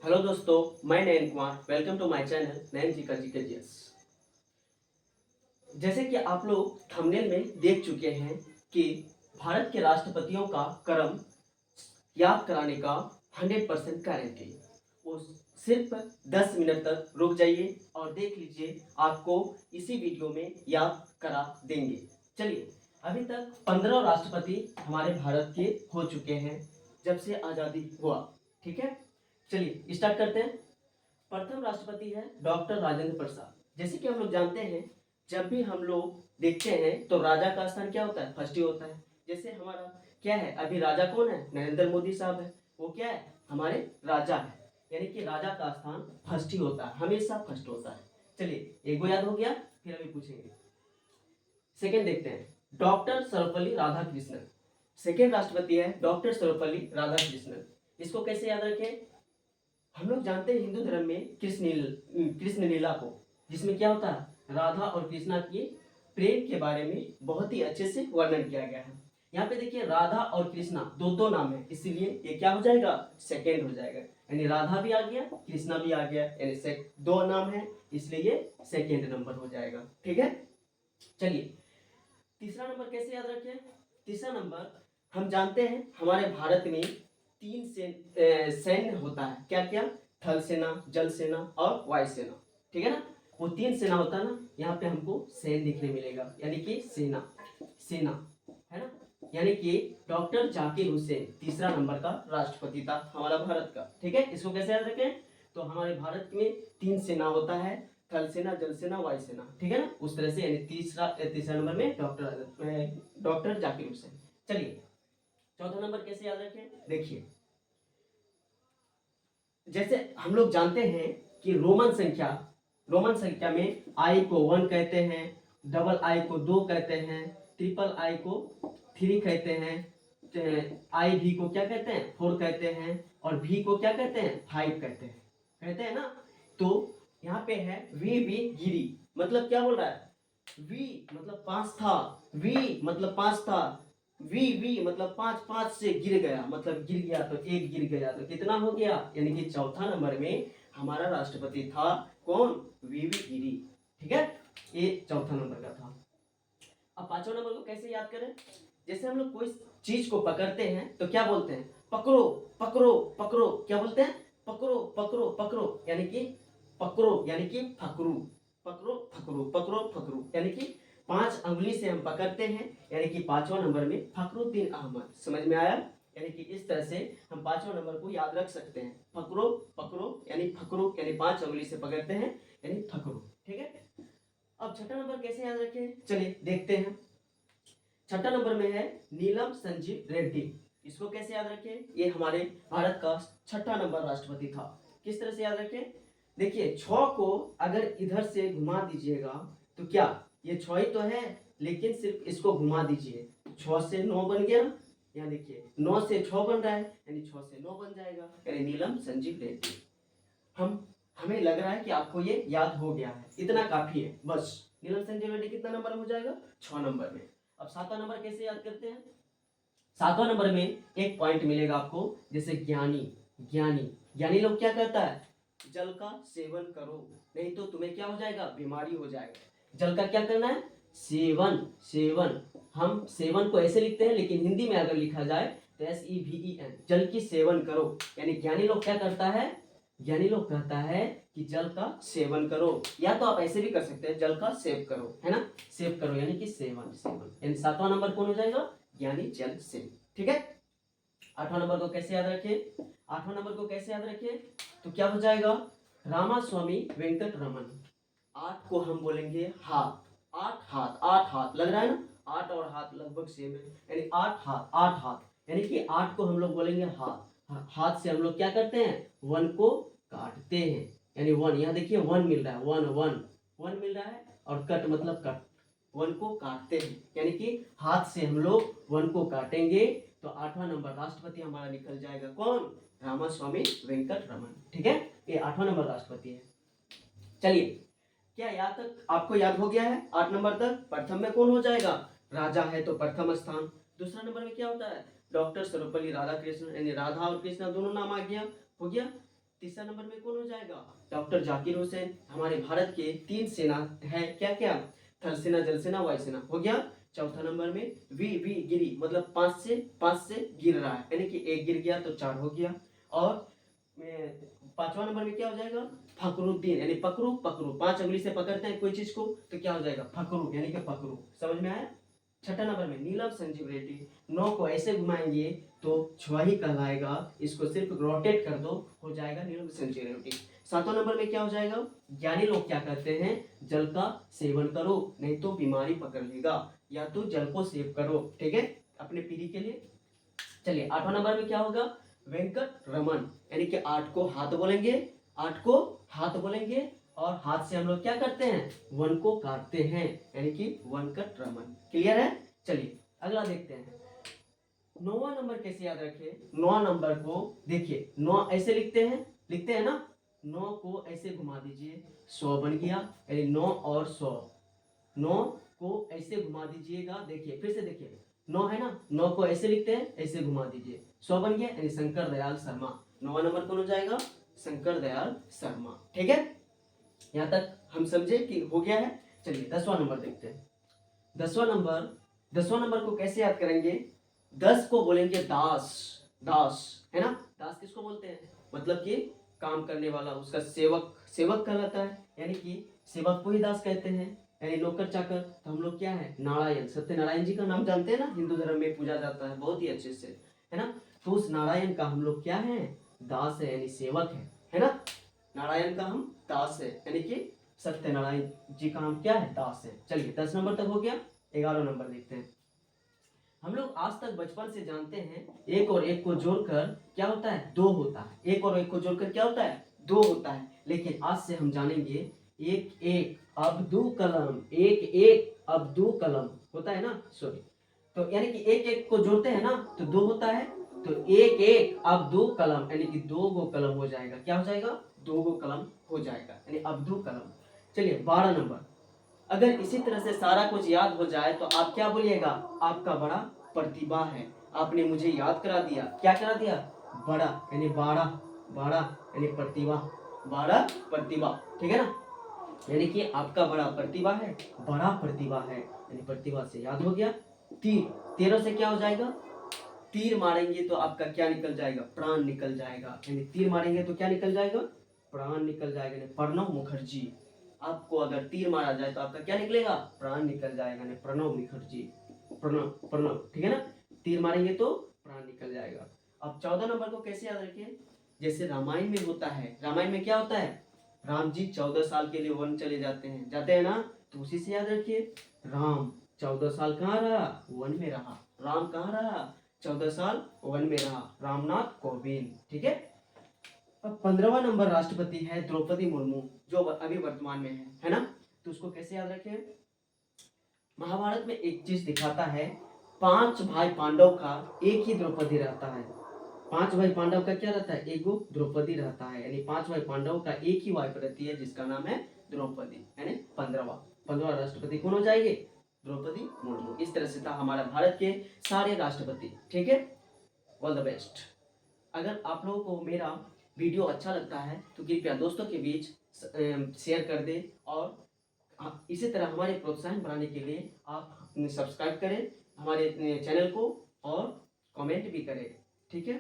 Hello दोस्तों, मैं Nayan Kumar. Welcome to my channel Nayan ji का जीकेजीएस। जैसे कि आप लोग थंबनेल में देख चुके हैं कि भारत के राष्ट्रपतियों का क्रम याद कराने का 100% गारंटी। वो सिर्फ 10 मिनट तक रुक जाइए और देख लीजिए, आपको इसी वीडियो में याद करा देंगे। चलिए, अभी तक 15 राष्ट्रपति हमारे भारत के हो चुके हैं जब से आज़ादी हुआ। ठीक है, चलिए स्टार्ट करते हैं। प्रथम राष्ट्रपति है डॉक्टर राजेंद्र प्रसाद। जैसे कि हम लोग जानते हैं, जब भी हम लोग देखते हैं तो राजा का स्थान क्या होता है, फर्स्ट ही होता है। जैसे हमारा क्या है, अभी राजा कौन है, नरेंद्र मोदी साहब है। वो क्या है, हमारे राजा है, यानी कि राजा का स्थान फर्स्ट ही होता है, हमेशा फर्स्ट होता है। चलिए, एक गो याद हो गया, फिर अभी पूछेंगे। सेकेंड देखते हैं, डॉक्टर सर्वपल्ली राधाकृष्णन। सेकेंड राष्ट्रपति है डॉक्टर सर्वपल्ली राधाकृष्णन। इसको कैसे याद रखें, हम लोग जानते हैं हिंदू धर्म में कृष्ण लीला को, जिसमें क्या होता है, राधा और कृष्णा के प्रेम के बारे में बहुत ही अच्छे से वर्णन किया गया है। यहाँ पे देखिए, राधा और कृष्णा दो दो नाम है, इसीलिए ये क्या हो जाएगा, सेकेंड हो जाएगा। यानी राधा भी आ गया, कृष्णा भी आ गया, यानी दो नाम है, इसलिए ये सेकेंड नंबर हो जाएगा। ठीक है, चलिए तीसरा नंबर कैसे याद रखें। तीसरा नंबर, हम जानते हैं हमारे भारत में तीन सैन्य होता है। क्या क्या, थल सेना, जल सेना और वायु सेना। ठीक है ना, वो तीन सेना होता है ना, यहाँ पे हमको सैन्य दिखने मिलेगा, यानी कि सेना सेना है ना। यानी कि डॉक्टर जाकिर हुसैन तीसरा नंबर का राष्ट्रपति था हमारा भारत का। ठीक है, इसको कैसे याद रखें, तो हमारे भारत में तीन सेना होता है, थल सेना, जल सेना, वायु सेना। ठीक है ना, उस तरह से, यानी तीसरा नंबर में डॉक्टर जाकिर हुसैन। चलिए चौथा नंबर कैसे याद रखें, देखिए जैसे हम लोग जानते हैं कि रोमन संख्या में आई को 1 कहते हैं, डबल आई को 2 कहते हैं, ट्रिपल आई को 3 कहते हैं, आई भी को क्या कहते हैं, 4 कहते हैं, और भी को क्या कहते हैं, 5 कहते हैं ना। तो यहाँ पे है वी भी गिरी, मतलब क्या बोल रहा है, वी मतलब 5 था, वी मतलब 5 था, वी मतलब 5 से गिर गया, मतलब गिर गया तो एक गिर गया तो कितना हो गया, यानी कि चौथा नंबर में हमारा राष्ट्रपति था कौन, वी गिरी। ठीक है, ये चौथा नंबर का था। अब पांचवा नंबर को कैसे याद करें, जैसे हम लोग कोई चीज को पकड़ते हैं तो क्या बोलते हैं, पकड़ो पकड़ो पकड़ो, क्या बोलते हैं, पकड़ो पकड़ो पकड़ो, यानी कि पकड़ो, यानी कि फकरू, पकड़ो फकरू, पकड़ो फकरू, यानी कि 5 अंगुली से हम पकड़ते हैं, यानी कि पांचवा नंबर में फखरुद्दीन अहमद। समझ में आया, यानी कि इस तरह से हम पांचवा नंबर को याद रख सकते हैं, पकड़ो पकड़ो यानी फकरू, यानी 5 अंगुली से पकड़ते हैं, यानी फकरू। ठीक है, अब छठा नंबर कैसे याद रखें, चलिए देखते हैं। छठा नंबर में है नीलम संजीव रेड्डी। इसको कैसे याद रखें, ये हमारे भारत का छठा नंबर राष्ट्रपति था। किस तरह से याद रखें, देखिए 6 को अगर इधर से घुमा दीजिएगा तो क्या, ये 6 ही तो है, लेकिन सिर्फ इसको घुमा दीजिए, 6 से 9 बन गया। यहाँ देखिए 9 से 6 बन रहा है, यानी 6 से 9 बन जाएगा, यानी नीलम संजीव रेड्डी। हमें लग रहा है कि आपको ये याद हो गया है, इतना काफी है बस। नीलम संजीव रेड्डी कितना नंबर में हो जाएगा, 6 नंबर में। अब सातवां नंबर कैसे याद करते हैं, सातवां नंबर में एक पॉइंट मिलेगा आपको, जैसे ज्ञानी ज्ञानी ज्ञानी लोग क्या कहता है, जल का सेवन करो, नहीं तो तुम्हें क्या हो जाएगा, बीमारी हो जाएगा। जल का क्या करना है, सेवन सेवन। हम सेवन को ऐसे लिखते हैं, लेकिन हिंदी में अगर लिखा जाए तो SEVEN, जल की सेवन करो। यानी ज्ञानी लोग क्या करता है, ज्ञानी लोग कहता है कि जल का सेवन करो, या तो आप ऐसे भी कर सकते हैं, जल का सेव करो, है ना, सेव करो यानी कि सेवन सेवन, यानी सातवां नंबर कौन हो जाएगा, यानी जल सेव। ठीक है, आठवां नंबर को कैसे याद रखें, आठवां नंबर को कैसे याद रखें, तो क्या हो जाएगा, रामास्वामी वेंकट रमन। 8 को हम बोलेंगे हाथ, 8 हाथ, 8 हाथ लग रहा है ना, 8 और हाथ लगभग सेम है, यानी 8 हाथ, 8 हाथ, यानी कि 8 को हम लोग बोलेंगे हाथ। हाथ से हम लोग क्या करते हैं, 1 को काटते हैं, यानी 1, यहाँ देखिए 1 मिल रहा है, 1 मिल रहा है, और कट मतलब कट, 1 को काटते हैं, यानी कि हाथ से हम लोग 1 को काटेंगे, तो आठवां नंबर राष्ट्रपति हमारा निकल जाएगा कौन, रामास्वामी वेंकट रमन। ठीक है, ये आठवां नंबर राष्ट्रपति है। चलिए, क्या यहाँ तक आपको याद हो गया है, 8 नंबर तक। प्रथम में कौन हो जाएगा, राजा है तो प्रथम स्थान। दूसरा नंबर में क्या होता है, डॉक्टर सर्वपल्ली राधाकृष्णन, यानी राधा और कृष्णा दोनों नाम आ गया, हो गया। तीसरा नंबर में कौन हो जाएगा? डॉक्टर जाकिर हुसैन। हमारे भारत के 3 सेना है, क्या क्या? थल सेना, जल सेना, वायु सेना, हो गया। चौथा नंबर में वी गिरी, मतलब 5 से गिर रहा है, यानी कि 1 गिर गया तो 4 हो गया। और पांचवा नंबर में क्या हो जाएगा? फकरुद्दीन, यानी पकड़ू पकड़ू, 5 उंगली से पकड़ते हैं कोई चीज को तो क्या हो जाएगा? फकरू, यानी कि पकड़ू। समझ में आया? छठा नंबर में नीलम संजीव रेड्डी। 9 को ऐसे घुमाएंगे तो छुआही कहलाएगा, इसको सिर्फ रोटेट कर दो, हो जाएगा नीलम संजीव रेड्डी। 7वां नंबर में क्या हो जाएगा? ज्ञानी लोग क्या कहते हैं? जल का सेवन करो नहीं तो बीमारी पकड़ लेगा, या तो जल को सेव करो, ठीक है, अपने पीढ़ी के लिए। चलिए 8वां नंबर में क्या होगा? वेंकट रमन, यानी कि 8 को हाथ बोलेंगे, 8 को हाथ बोलेंगे, और हाथ से हम लोग क्या करते हैं? वन को काटते हैं, यानी कि वेंकट रमन। क्लियर है? चलिए अगला देखते हैं। 9वां नंबर कैसे याद रखें? 9वां नंबर को देखिए, 9 ऐसे लिखते हैं ना, 9 को ऐसे घुमा दीजिए, 100 बन गया, यानी 9 और 100। 9 को ऐसे घुमा दीजिएगा, देखिए फिर से देखिए, 9 है ना, 9 को ऐसे लिखते हैं, ऐसे घुमा दीजिए, 100 बन गया, यानी शंकर दयाल शर्मा। 9वां नंबर कौन हो जाएगा? शंकर दयाल शर्मा। ठीक है, यहाँ तक हम समझे कि हो गया है। चलिए 10वां नंबर देखते हैं। 10वां नंबर को कैसे याद करेंगे? 10 को बोलेंगे दास, दास है ना, दास किसको बोलते हैं? मतलब कि काम करने वाला, उसका सेवक, सेवक कहलाता है, यानी कि सेवक को ही दास कहते हैं, यानी नौकर चाकर। तो हम लोग क्या है? नारायण, सत्यनारायण जी का नाम जानते हैं ना, हिंदू धर्म में पूजा जाता है बहुत ही अच्छे से, है ना। तो उस नारायण का हम लोग क्या है? दास है, यानी सेवक है ना। नारायण का हम दास है, यानी कि सत्यनारायण जी का हम क्या है? दास है। चलिए 10 नंबर तक हो गया। 11वां नंबर देखते हैं। हम लोग आज तक बचपन से जानते हैं, एक और एक को जोड़कर क्या होता है? 2 होता है। एक और एक को जोड़कर क्या होता है? 2 होता है। लेकिन आज से हम जानेंगे एक एक अब्दुल कलाम, एक एक अब्दुल कलाम होता है ना, सॉरी। तो यानी कि एक एक को जोड़ते हैं ना तो 2 होता है, तो एक एक अब्दुल कलाम, यानी कि 2 गो कलम हो जाएगा। क्या हो जाएगा? 2 गो कलम हो जाएगा, यानी अब्दुल कलाम। चलिए 12 नंबर। अगर इसी तरह से सारा कुछ याद हो जाए तो आप क्या बोलिएगा? आपका बड़ा प्रतिभा है, आपने मुझे याद करा दिया। क्या करा दिया? बड़ा, यानी बाड़ा, बाड़ा यानी प्रतिभा, बाड़ा प्रतिभा, ठीक है ना। यानी कि आपका बड़ा प्रतिभा है, बड़ा प्रतिभा है, यानी प्रतिभा से याद हो गया। तीर, 13 से क्या हो जाएगा? तीर मारेंगे तो आपका क्या निकल जाएगा? प्राण निकल जाएगा, यानी तीर मारेंगे तो क्या निकल जाएगा? प्राण निकल जाएगा, यानी प्रणव मुखर्जी। आपको अगर तीर मारा जाए तो आपका क्या निकलेगा? प्राण निकल जाएगा, यानी प्रणव मुखर्जी, प्रणव प्रणव, ठीक है ना। तीर मारेंगे तो प्राण निकल जाएगा। अब 14 नंबर को कैसे याद रखिए? जैसे रामायण में होता है, रामायण में क्या होता है? राम जी 14 साल के लिए वन चले जाते हैं ना, तो उसी से याद रखिए। राम 14 साल कहाँ रहा? वन में रहा। राम कहाँ रहा? 14 साल वन में रहा, रामनाथ कोविंद, ठीक है। अब 15वां नंबर राष्ट्रपति है द्रौपदी मुर्मू, जो अभी वर्तमान में है ना। तो उसको कैसे याद रखें? महाभारत में एक चीज दिखाता है, 5 भाई पांडव का एक ही द्रौपदी रहता है। 5 भाई पांडव का क्या रहता है? एक गो द्रौपदी रहता है, यानी 5 भाई पांडव का एक ही वाइफ रहती है जिसका नाम है द्रौपदी, यानी 15वां राष्ट्रपति कौन हो जाएंगे? द्रौपदी मुर्मू। इस तरह से था हमारा भारत के सारे राष्ट्रपति, ठीक है। All the best. अगर आप लोगों को मेरा वीडियो अच्छा लगता है तो कृपया दोस्तों के बीच शेयर कर दें, और इसी तरह हमारे प्रोत्साहन बढ़ाने के लिए आप सब्सक्राइब करें हमारे चैनल को, और कमेंट भी करें, ठीक है।